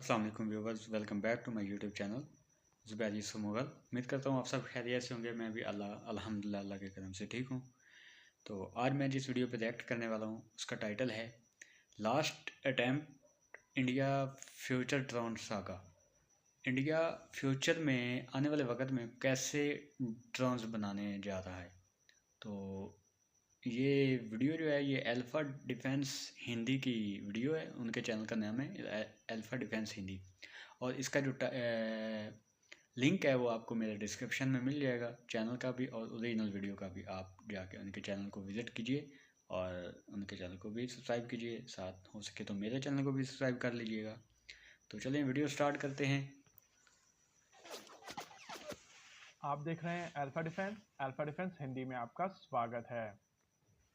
अस्सलाम वालेकुम viewers, welcome back to my YouTube channel Zubair Yusuf Mughal. उम्मीद करता हूँ आप सब खैरियत से होंगे। मैं भी अल्हम्दुलिल्लाह अल्लाह के करम से ठीक हूँ। तो आज मैं जिस वीडियो पे रिएक्ट करने वाला हूँ उसका टाइटल है last attempt India future drone saga. India future में आने वाले वक्त में कैसे ड्रोन्स बनाने जा रहा है। तो ये वीडियो जो है ये अल्फ़ा डिफेंस हिंदी की वीडियो है। उनके चैनल का नाम है अल्फ़ा डिफेंस हिंदी। और इसका जो लिंक है वो आपको मेरे डिस्क्रिप्शन में मिल जाएगा, चैनल का भी और ओरिजिनल वीडियो का भी। आप जाके उनके चैनल को विज़िट कीजिए और उनके चैनल को भी सब्सक्राइब कीजिए, साथ हो सके तो मेरे चैनल को भी सब्सक्राइब कर लीजिएगा। तो चलिए वीडियो स्टार्ट करते हैं। आप देख रहे हैं अल्फा डिफेंस हिंदी में आपका स्वागत है।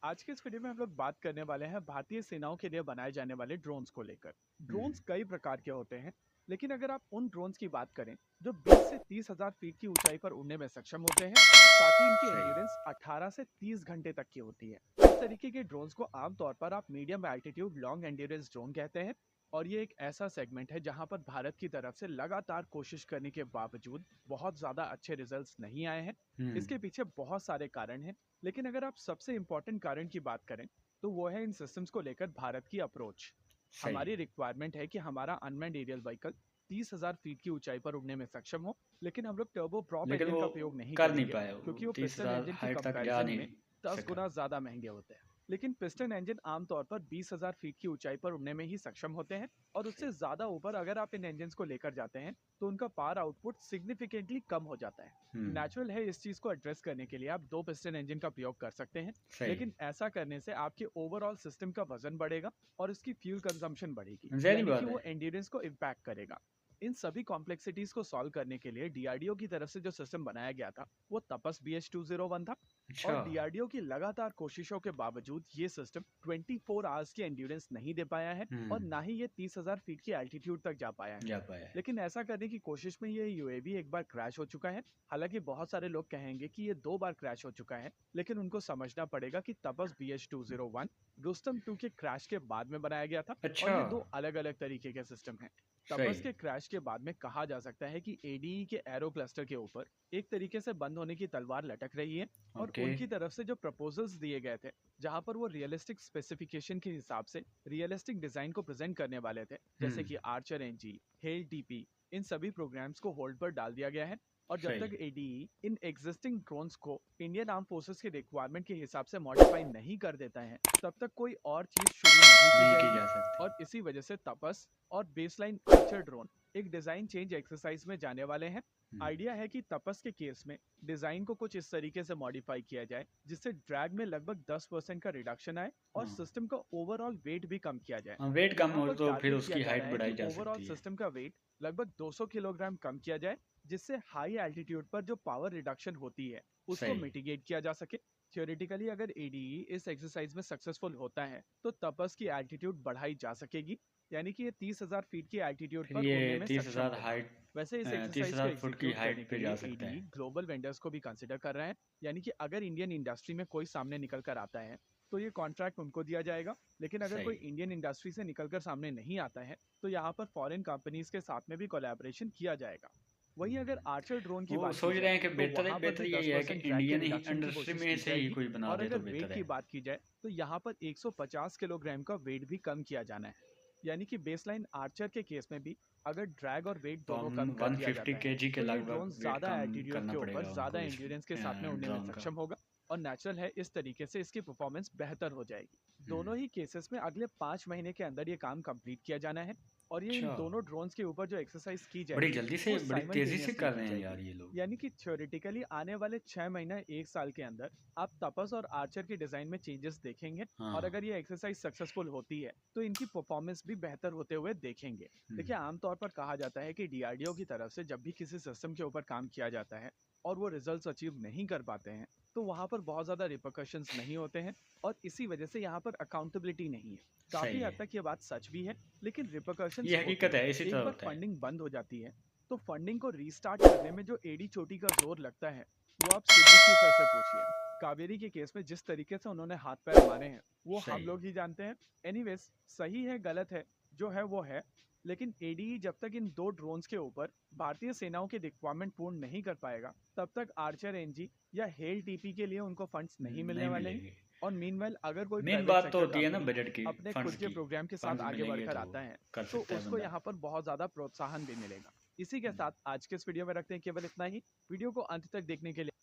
आज के इस वीडियो में हम लोग बात करने वाले हैं भारतीय सेनाओं के लिए बनाए जाने वाले ड्रोन्स को लेकर। ड्रोन्स कई प्रकार के होते हैं, लेकिन अगर आप उन ड्रोन्स की बात करें जो 20 से 30 हजार फीट की ऊंचाई पर उड़ने में सक्षम होते हैं, साथ ही इनकी सही। एंड्योरेंस 18 से 30 घंटे तक की होती है। इस तरीके के ड्रोन्स को आमतौर पर आप medium altitude long endurance drone कहते हैं। और ये एक ऐसा सेगमेंट है जहां पर भारत की तरफ से लगातार कोशिश करने के बावजूद बहुत ज्यादा अच्छे रिजल्ट्स नहीं आए हैं। इसके पीछे बहुत सारे कारण हैं, लेकिन अगर आप सबसे इंपॉर्टेंट कारण की बात करें तो वो है इन सिस्टम्स को लेकर भारत की अप्रोच। सही। हमारी रिक्वायरमेंट है कि हमारा अनमैन्ड एरियल व्हीकल 30,000 फीट की ऊंचाई पर उड़ने में सक्षम हो, लेकिन हम लोग टर्बो प्रॉप लेकिन इंजन वो का प्रयोग नहीं कर नहीं करेंगे पाए, वो क्योंकि वो तीस पिस्टन हज़ार इंजन की हाइट तक जा कंपैरिजन नहीं में 10 सका। गुना ज्यादा महंगे होते हैं। लेकिन पिस्टन इंजन आमतौर पर 20,000 फीट की ऊंचाई पर उड़ने में ही सक्षम होते हैं, और सही। उससे ज्यादा ऊपर अगर आप इन इंजन को लेकर जाते हैं तो उनका पावर आउटपुट सिग्निफिकेंटली कम हो जाता है। नेचुरल है, इस चीज को एड्रेस करने के लिए आप दो पिस्टन इंजन का प्रयोग कर सकते हैं, सही। लेकिन ऐसा करने से आपके ओवरऑल सिस्टम का वजन बढ़ेगा और इसकी फ्यूल कंजम्पशन बढ़ेगी, ज़ाहिर यानी कि बात है। वो एंड्योरेंस को इम्पैक्ट करेगा। इन सभी कॉम्प्लेक्सिटीज को सॉल्व करने के लिए डीआरडीओ की तरफ से जो सिस्टम बनाया गया था वो तपस BH-201 था। और अच्छा। डीआरडीओ की लगातार कोशिशों के बावजूद ये सिस्टम 24 आवर्स की एंड्योरेंस नहीं दे पाया है, और ना ही ये 30,000 फीट की एल्टीट्यूड तक जा पाया है। जा पाया है। लेकिन ऐसा करने की कोशिश में ये यूएवी एक बार क्रैश हो चुका है। हालांकि बहुत सारे लोग कहेंगे कि ये 2 बार क्रैश हो चुका है, लेकिन उनको समझना पड़ेगा कि तपस BH-201 रुस्तम 2 के क्रैश के बाद में बनाया गया था, और अच्छा। ये दो अलग अलग तरीके के सिस्टम हैं। सही। तपस के क्रैश के बाद में कहा जा सकता है कि एडीई के एरो क्लस्टर के ऊपर एक तरीके से बंद होने की तलवार लटक रही है, और ओके। उनकी तरफ से जो प्रपोजल्स दिए गए थे जहां पर वो रियलिस्टिक स्पेसिफिकेशन के हिसाब से रियलिस्टिक डिजाइन को प्रेजेंट करने वाले थे, जैसे कि आर्चर एनजी, हेल टीपी, इन सभी प्रोग्राम्स को होल्ड पर डाल दिया गया है। और जब सही। तक एडीई इन एग्जिस्टिंग ड्रोन्स को इंडियन आर्म फोर्सेस के रिक्वायरमेंट के हिसाब से मॉडिफाई नहीं कर देता है, तब तक कोई और चीज शुरू नहीं की नहीं की जाएगी। जा सकती। और इसी वजह से तपस और बेसलाइन आर्चर ड्रोन एक डिजाइन चेंज एक्सरसाइज में जाने वाले हैं। आइडिया है कि तपस के केस में डिजाइन को कुछ इस तरीके से मॉडिफाई किया जाए जिससे ड्रैग में लगभग 10% का रिडक्शन आए और हाँ। सिस्टम का ओवरऑल वेट भी कम किया जाए। हाँ, वेट कम यहाँ हो पर तो फिर टारगेट किया उसकी जा रहा हाइट है कि बढ़ाई जा ओवरऑल सकती है। सिस्टम का वेट लगभग 200 किलोग्राम कम किया जाए, जिससे हाई एल्टीट्यूड पर जो पावर रिडक्शन होती है उसको सही। मिटिगेट किया जा सके। थियोरेटिकली अगर एडीई इस एक्सरसाइज में सक्सेसफुल होता है तो तपस की एल्टीट्यूड बढ़ाई जा सकेगी, यानी कि ये 30,000 फीट की एल्टीट्यूड फिर पर उड़ने ये में तीस सक्षम हजार होगा। हाइट वैसे इस तीस एक्सरसाइज को हजार फुट की एग्जीक्यूट करने हाइट के पे लिए जा सकता एडीई है। ग्लोबल वेंडर्स को भी कंसिडर कर रहा है, यानी कि अगर इंडियन इंडस्ट्री में कोई सामने निकल कर आता है तो ये कॉन्ट्रैक्ट उनको दिया जाएगा। लेकिन अगर सही। कोई इंडियन इंडस्ट्री से निकलकर सामने नहीं आता है तो यहाँ पर फॉरेन कंपनीज के साथ में भी कोलैबोरेशन किया जाएगा। वहीं अगर आर्चर ड्रोन की वो बात की सोच रहे जाए हैं कि तो बेहतर वहां पर बेहतर भी यही है कि 10% ड्रैग के इंडियन ही रिडक्शन की इंडस्ट्री कोशिश में की से ही जाएगी। कोई बना और दे तो अगर वेट बेहतर की है। बात की जाए तो यहाँ पर 150 किलोग्राम का वेट भी कम किया जाना है, यानी कि बेसलाइन आर्चर के केस में भी अगर ड्रैग और वेट तो दोनों हम कम कर वन दिया फिफ्टी जाता के है जी के तो ये ड्रोन लगभग वेट ज्यादा कम एल्टीट्यूड करना के ऊपर पड़ेगा ज्यादा उनको इस एंड्योरेंस के साथ में उड़ने में ड्रोन का। सक्षम होगा। और नेचुरल है, इस तरीके से इसकी परफॉर्मेंस बेहतर हो जाएगी। दोनों ही केसेस में अगले 5 महीने के अंदर ये काम कंप्लीट किया जाना है। और ये इन अच्छा। दोनों ड्रोन्स के ऊपर जो एक्सरसाइज की बड़ी जाएगी जल्दी से वो बड़ी तेजी से साइमल्टेनियसली कर की रहे हैं जाएगी, यार ये लोग। यानी कि थ्योरेटिकली आने वाले 6 महीना 1 साल के अंदर आप तपस और आर्चर के डिजाइन में चेंजेस देखेंगे। और हाँ। अगर ये एक्सरसाइज सक्सेसफुल होती है तो इनकी परफॉर्मेंस भी बेहतर होते हुए देखेंगे। देखिए, आमतौर पर कहा जाता है कि डीआरडीओ की तरफ से जब भी किसी सिस्टम के ऊपर काम किया जाता है और वो रिजल्ट्स अचीव नहीं कर पाते हैं तो वहां पर बहुत ज्यादा रिपरकशंस नहीं होते हैं, और इसी वजह से यहाँ पर अकाउंटेबिलिटी नहीं है। काफी सही हद है। तक ये बात सच भी है, लेकिन रिपरकशंस ये होते हकीकत हैं। है, इसी तरह एक बार होता है। फंडिंग बंद हो जाती है तो फंडिंग को रीस्टार्ट करने में जो एडी चोटी का जोर लगता है वो आप सिद्दीकी सर से पूछिए। कावेरी के केस में जिस तरीके से उन्होंने हाथ पैर मारे हैं वो हम सही। लोग ही जानते हैं। एनीवेज, सही है गलत है जो है वो है। लेकिन एडीई जब तक इन 2 ड्रोन्स के ऊपर भारतीय सेनाओं की रिक्वायरमेंट पूर्ण नहीं कर पाएगा, तब तक आर्चर एनजी या हेल टीपी के लिए उनको फंड्स नहीं मिलने नहीं वाले हैं। मिलेगी। और मीनवाइल अगर कोई मेन प्राइवेट बात तो सेक्टर होती है ना कंपनी बजट की, अपने खुद फंड्स के की। प्रोग्राम के साथ फंड्स आगे मिलेंगे बढ़कर तो आता है, कर तो सकता है उसको बंदा। यहाँ पर बहुत ज़्यादा प्रोत्साहन भी मिलेगा। इसी के हम्म। साथ आज के इस वीडियो में रखते हैं केवल इतना ही। वीडियो को अंत तक देखने के लिए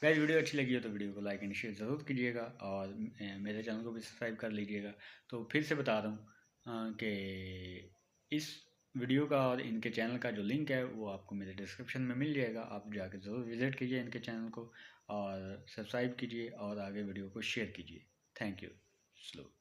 गाइस वीडियो अच्छी लगी हो तो वीडियो को लाइक एंड शेयर ज़रूर कीजिएगा और मेरे चैनल को भी सब्सक्राइब कर लीजिएगा। तो फिर से बता रहा हूँ कि इस वीडियो का और इनके चैनल का जो लिंक है वो आपको मेरे डिस्क्रिप्शन में मिल जाएगा। आप जाकर ज़रूर विज़िट कीजिए इनके चैनल को और सब्सक्राइब कीजिए और आगे वीडियो को शेयर कीजिए। Thank you. स्लो।